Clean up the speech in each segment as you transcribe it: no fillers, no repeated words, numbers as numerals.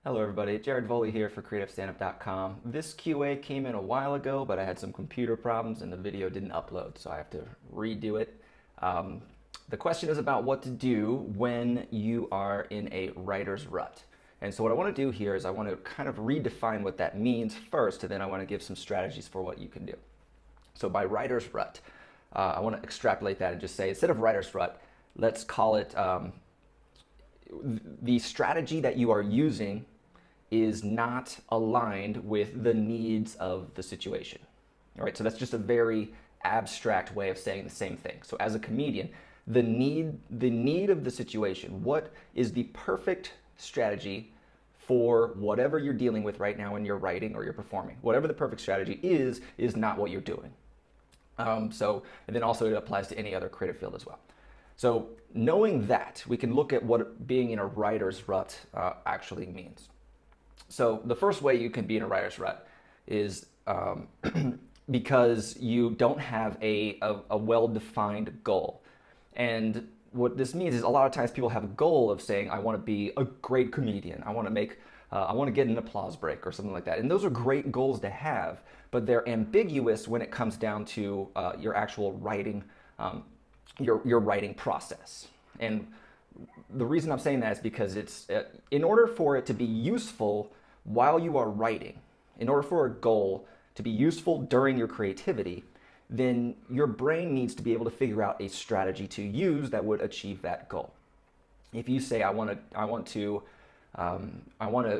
Hello everybody, Jared Volle here for CreativeStandUp.com. This QA came in a while ago, but I had some computer problems and the video didn't upload, so I have to redo it. The question is about what to do when you are in a writer's rut. And so what I want to do here is I want to kind of redefine what that means first, and then I want to give some strategies for what you can do. So by writer's rut, I want to extrapolate that and just say, instead of writer's rut, let's call it the strategy that you are using is not aligned with the needs of the situation. All right, so that's just a very abstract way of saying the same thing. So as a comedian, the need of the situation, what is the perfect strategy for whatever you're dealing with right now in your writing or you're performing? Whatever the perfect strategy is not what you're doing. And then also it applies to any other creative field as well. So knowing that, we can look at what being in a writer's rut actually means. So the first way you can be in a writer's rut is because you don't have a well-defined goal. And what this means is a lot of times people have a goal of saying, I want to be a great comedian. I want to get an applause break or something like that. And those are great goals to have, but they're ambiguous when it comes down to your actual writing, your writing process. And the reason I'm saying that is because it's in order for it to be useful while you are writing, in order for a goal to be useful during your creativity, then your brain needs to be able to figure out a strategy to use that would achieve that goal. If you say I want to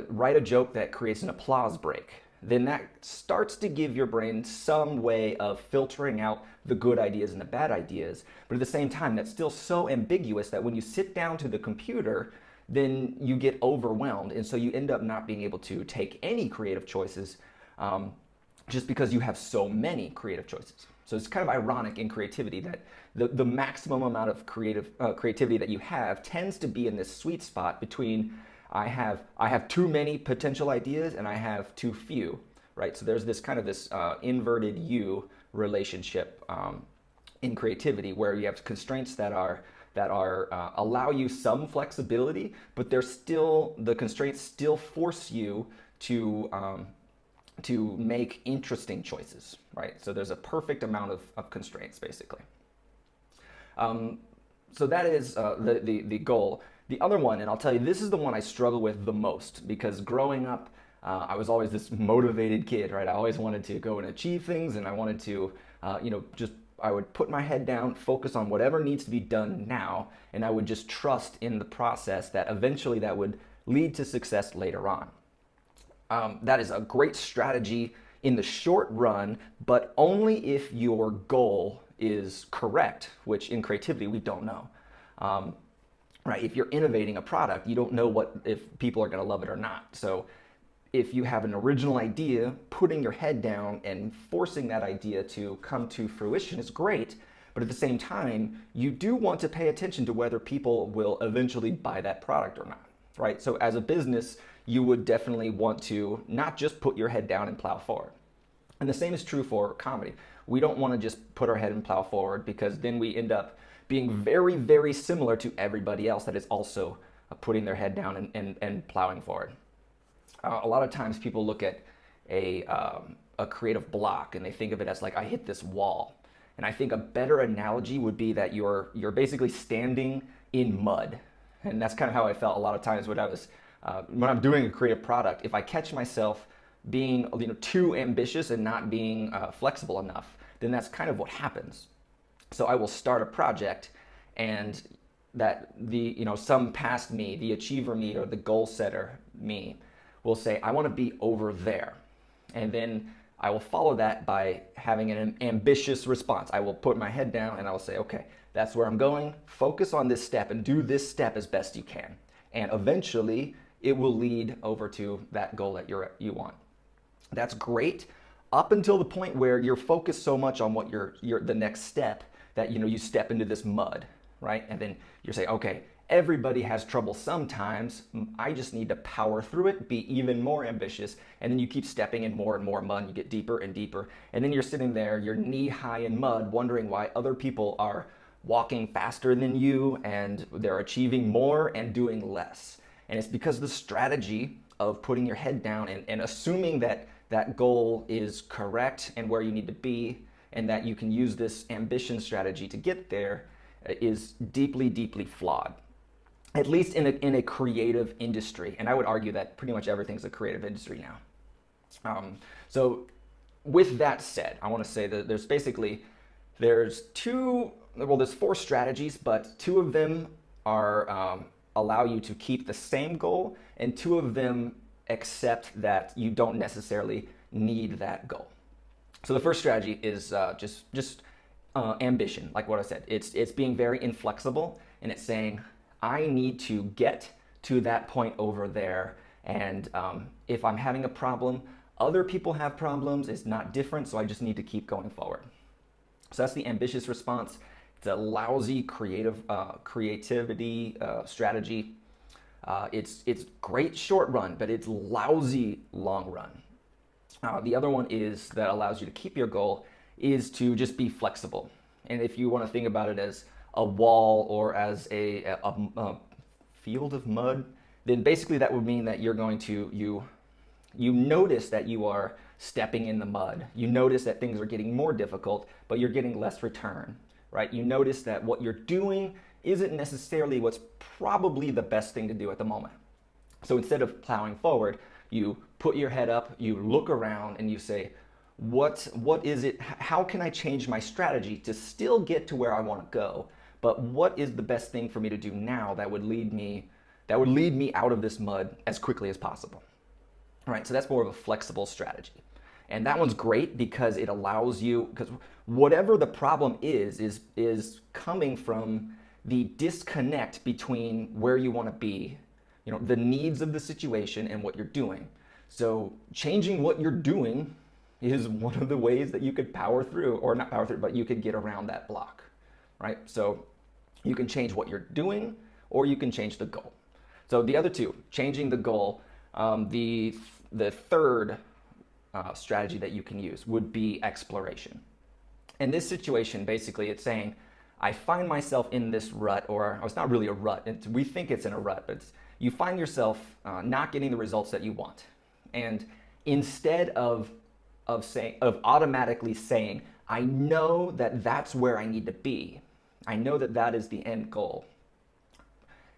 write a joke that creates an applause break, then that starts to give your brain some way of filtering out the good ideas and the bad ideas. But at the same time, that's still so ambiguous that when you sit down to the computer, then you get overwhelmed. And so you end up not being able to take any creative choices just because you have so many creative choices. So it's kind of ironic in creativity that the maximum amount of creativity that you have tends to be in this sweet spot between I have too many potential ideas and I have too few, right? So there's this kind of this inverted U relationship in creativity where you have constraints that allow you some flexibility, but the constraints still force you to make interesting choices, right? So there's a perfect amount of constraints, basically. So that is the goal. The other one, and I'll tell you, this is the one I struggle with the most because growing up, I was always this motivated kid, right? I always wanted to go and achieve things, and I wanted to, I would put my head down, focus on whatever needs to be done now, and I would just trust in the process that eventually that would lead to success later on. That is a great strategy in the short run, but only if your goal is correct, which in creativity we don't know. Right? If you're innovating a product, you don't know if people are going to love it or not. So if you have an original idea, putting your head down and forcing that idea to come to fruition is great. But at the same time, you do want to pay attention to whether people will eventually buy that product or not, right? So as a business, you would definitely want to not just put your head down and plow forward. And the same is true for comedy. We don't want to just put our head and plow forward because then we end up being very, very similar to everybody else that is also putting their head down and plowing forward. A lot of times people look at a creative block and they think of it as like, I hit this wall. And I think a better analogy would be that you're basically standing in mud. And that's kind of how I felt a lot of times when I'm doing a creative product. If I catch myself being too ambitious and not being flexible enough, then that's kind of what happens. So I will start a project, and that some past me, the achiever me or the goal setter me, will say, I want to be over there. And then I will follow that by having an ambitious response. I will put my head down and I will say, okay, that's where I'm going. Focus on this step and do this step as best you can. And eventually it will lead over to that goal that you want. That's great up until the point where you're focused so much on what the next step that you step into this mud, right? And then you say, okay, everybody has trouble sometimes. I just need to power through it, be even more ambitious. And then you keep stepping in more and more mud and you get deeper and deeper. And then you're sitting there, you're knee high in mud, wondering why other people are walking faster than you and they're achieving more and doing less. And it's because the strategy of putting your head down and assuming that that goal is correct and where you need to be, and that you can use this ambition strategy to get there is deeply, deeply flawed. At least in a creative industry. And I would argue that pretty much everything's a creative industry now. So with that said, I want to say that there's four strategies, but two of them are allow you to keep the same goal, and two of them accept that you don't necessarily need that goal. So the first strategy is just ambition, like what I said. It's being very inflexible, and it's saying, I need to get to that point over there, and if I'm having a problem, other people have problems, it's not different, so I just need to keep going forward. So that's the ambitious response. It's a lousy creativity strategy. It's great short run, but it's lousy long run. The other one is that allows you to keep your goal is to just be flexible. And if you want to think about it as a wall or as a field of mud, then basically that would mean that you're going to, you notice that you are stepping in the mud. You notice that things are getting more difficult, but you're getting less return, right? You notice that what you're doing isn't necessarily what's probably the best thing to do at the moment. So instead of plowing forward, you put your head up, you look around, and you say, what is it? How can I change my strategy to still get to where I want to go? But what is the best thing for me to do now that would lead me out of this mud as quickly as possible? All right, so that's more of a flexible strategy. And that one's great because it allows you, because whatever the problem is coming from the disconnect between where you want to be, the needs of the situation and what you're doing. So changing what you're doing is one of the ways that you could power through, or not power through, but you could get around that block, right? So you can change what you're doing, or you can change the goal. So the other two, changing the goal, the third strategy that you can use would be exploration. In this situation, basically it's saying, I find myself in this rut, or it's not really a rut, we think it's in a rut, but you find yourself not getting the results that you want. And instead of automatically saying, I know that that's where I need to be, I know that that is the end goal.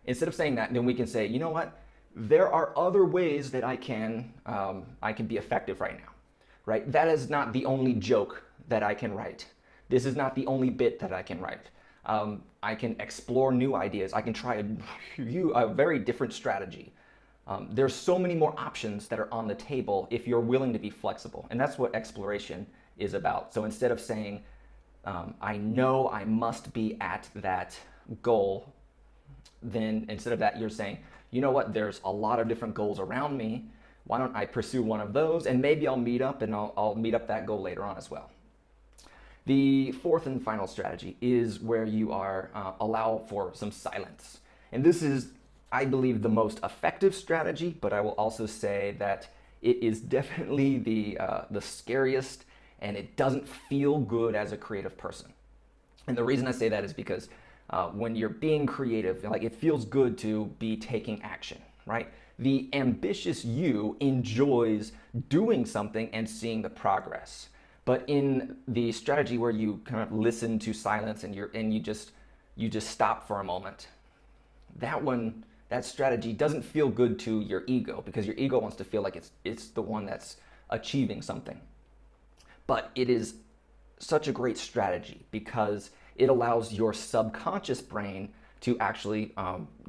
Instead of saying that, then we can say, you know what? There are other ways that I can be effective right now, right? That is not the only joke that I can write. This is not the only bit that I can write. I can explore new ideas. I can try a very different strategy. There's so many more options that are on the table if you're willing to be flexible. And that's what exploration is about. So instead of saying, I know I must be at that goal, then instead of that, you're saying, you know what, there's a lot of different goals around me. Why don't I pursue one of those? And maybe I'll meet up, and I'll meet up that goal later on as well. The fourth and final strategy is where you allow for some silence. And this is, I believe, the most effective strategy, but I will also say that it is definitely the scariest, and it doesn't feel good as a creative person. And the reason I say that is because when you're being creative, like, it feels good to be taking action, right? The ambitious you enjoys doing something and seeing the progress. But in the strategy where you kind of listen to silence and you just stop for a moment, that strategy doesn't feel good to your ego, because your ego wants to feel like it's the one that's achieving something. But it is such a great strategy because it allows your subconscious brain to actually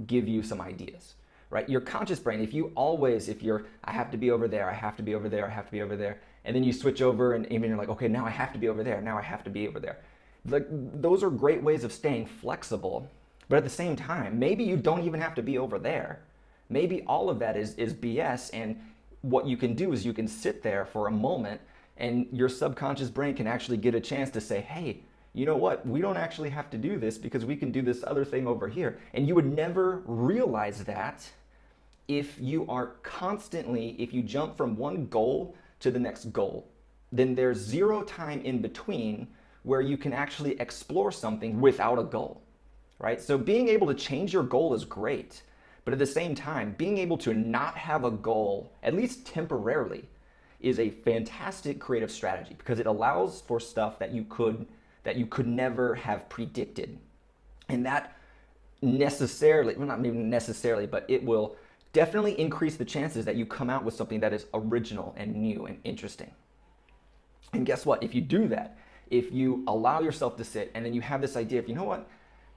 give you some ideas, right? Your conscious brain, if I have to be over there, I have to be over there, I have to be over there, and then you switch over and even you're like, okay, now I have to be over there, now I have to be over there. Like, those are great ways of staying flexible, but at the same time, maybe you don't even have to be over there. Maybe all of that is BS, and what you can do is you can sit there for a moment and your subconscious brain can actually get a chance to say, hey, you know what? We don't actually have to do this because we can do this other thing over here. And you would never realize that if you jump from one goal to the next goal. Then there's zero time in between where you can actually explore something without a goal, right? So being able to change your goal is great, But at the same time, being able to not have a goal, at least temporarily, is a fantastic creative strategy because it allows for stuff that you could never have predicted. And that necessarily, well, not even necessarily, but it will definitely increase the chances that you come out with something that is original and new and interesting. And guess what? If you do that, if you allow yourself to sit and then you have this idea of, you know what,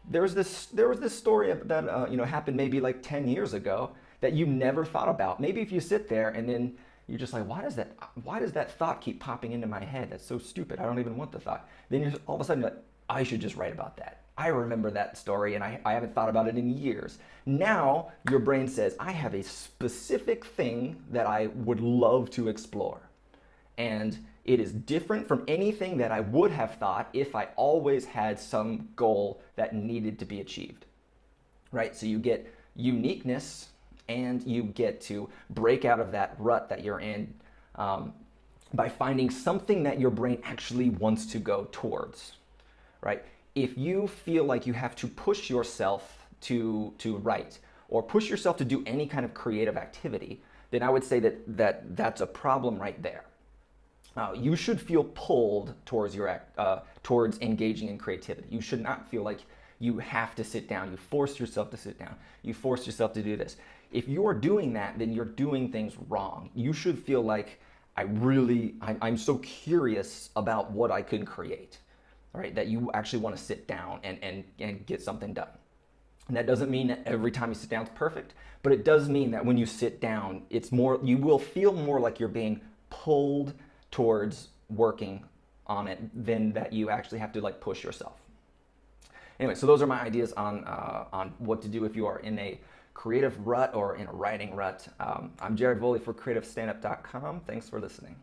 there was this story that happened maybe like 10 years ago that you never thought about. Maybe if you sit there and then you're just like, why does that thought keep popping into my head? That's so stupid. I don't even want the thought. Then you're all of a sudden like, I should just write about that. I remember that story and I haven't thought about it in years. Now your brain says, I have a specific thing that I would love to explore. And it is different from anything that I would have thought if I always had some goal that needed to be achieved, right? So you get uniqueness and you get to break out of that rut that you're in by finding something that your brain actually wants to go towards, right? If you feel like you have to push yourself to write or push yourself to do any kind of creative activity, then I would say that's a problem right there. You should feel pulled towards towards engaging in creativity. You should not feel like you have to sit down. You force yourself to sit down. You force yourself to do this. If you're doing that, then you're doing things wrong. You should feel like I'm so curious about what I can create, right? That you actually want to sit down and get something done. And that doesn't mean that every time you sit down it's perfect, but it does mean that when you sit down, you will feel more like you're being pulled towards working on it than that you actually have to like push yourself. Anyway, so those are my ideas on what to do if you are in a creative rut or in a writing rut. I'm Jared Volle for CreativeStandup.com. Thanks for listening.